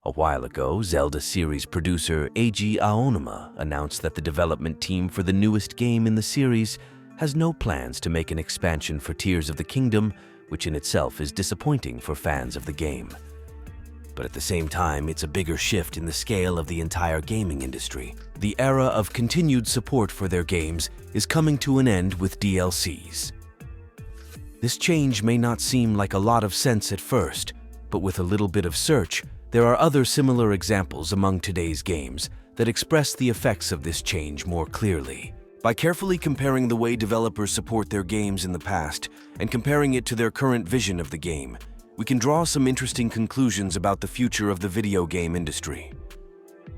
A while ago, Zelda series producer Eiji Aonuma announced that the development team for the newest game in the series has no plans to make an expansion for Tears of the Kingdom, which in itself is disappointing for fans of the game. But at the same time, it's a bigger shift in the scale of the entire gaming industry. The era of continued support for their games is coming to an end with DLCs. This change may not seem like a lot of sense at first, but with a little bit of search, there are other similar examples among today's games that express the effects of this change more clearly. By carefully comparing the way developers support their games in the past and comparing it to their current vision of the game, we can draw some interesting conclusions about the future of the video game industry.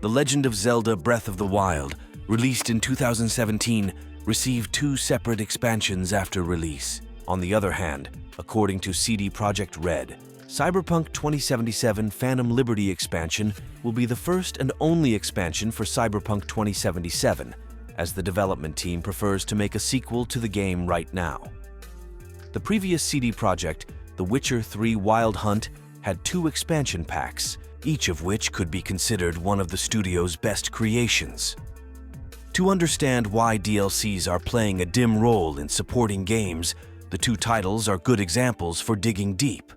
The Legend of Zelda Breath of the Wild, released in 2017, received 2 separate expansions after release. On the other hand, according to CD Projekt Red, Cyberpunk 2077 Phantom Liberty expansion will be the first and only expansion for Cyberpunk 2077, as the development team prefers to make a sequel to the game right now. The previous CD Projekt, The Witcher 3 Wild Hunt, had 2 expansion packs, each of which could be considered one of the studio's best creations. To understand why DLCs are playing a dim role in supporting games, the 2 titles are good examples for digging deep.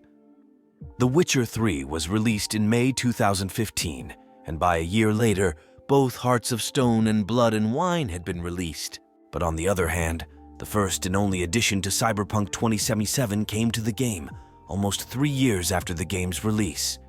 The Witcher 3 was released in May 2015, and by a year later, both Hearts of Stone and Blood and Wine had been released. But on the other hand, the first and only addition to Cyberpunk 2077 came to the game, almost 3 years after the game's release.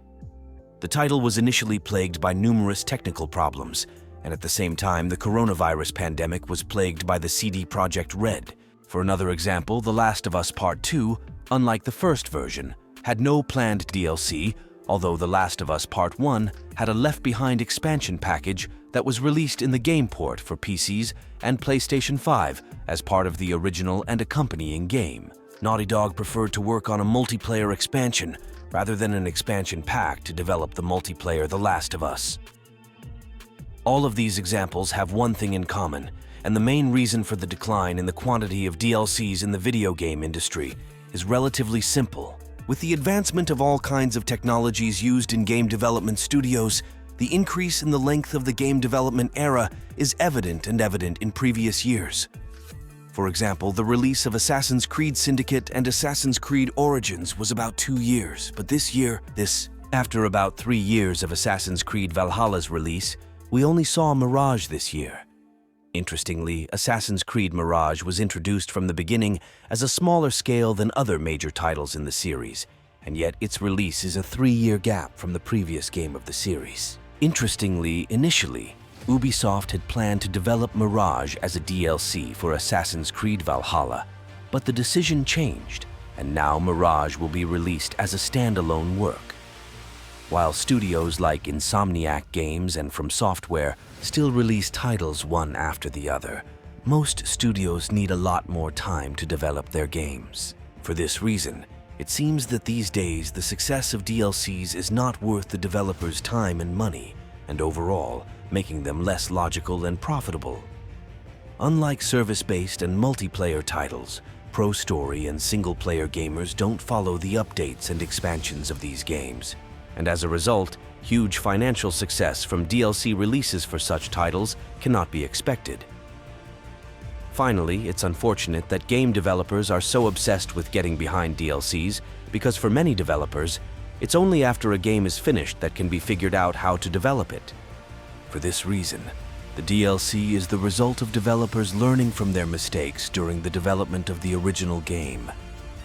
The title was initially plagued by numerous technical problems, and at the same time, the coronavirus pandemic was plagued by the CD Projekt Red. For another example, The Last of Us Part 2, unlike the first version, had no planned DLC, although The Last of Us Part 1 had a Left Behind expansion package that was released in the game port for PCs and PlayStation 5 as part of the original and accompanying game. Naughty Dog preferred to work on a multiplayer expansion rather than an expansion pack to develop the multiplayer The Last of Us. All of these examples have one thing in common, and the main reason for the decline in the quantity of DLCs in the video game industry is relatively simple. With the advancement of all kinds of technologies used in game development studios, the increase in the length of the game development era is evident in previous years. For example, the release of Assassin's Creed Syndicate and Assassin's Creed Origins was about 2 years, but after about 3 years of Assassin's Creed Valhalla's release, we only saw Mirage this year. Interestingly, Assassin's Creed Mirage was introduced from the beginning as a smaller scale than other major titles in the series, and yet its release is a 3-year gap from the previous game of the series. Interestingly, initially, Ubisoft had planned to develop Mirage as a DLC for Assassin's Creed Valhalla, but the decision changed, and now Mirage will be released as a standalone work. While studios like Insomniac Games and From Software still release titles one after the other, most studios need a lot more time to develop their games. For this reason, it seems that these days the success of DLCs is not worth the developers' time and money, and overall, making them less logical and profitable. Unlike service-based and multiplayer titles, pro-story and single-player gamers don't follow the updates and expansions of these games. And as a result, huge financial success from DLC releases for such titles cannot be expected. Finally, it's unfortunate that game developers are so obsessed with getting behind DLCs because for many developers, it's only after a game is finished that can be figured out how to develop it. For this reason, the DLC is the result of developers learning from their mistakes during the development of the original game.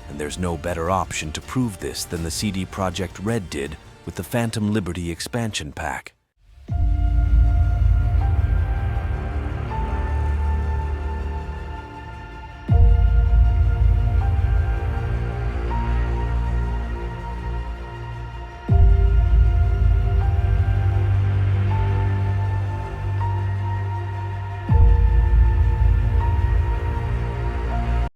And there's no better option to prove this than the CD Projekt Red did with the Phantom Liberty expansion pack.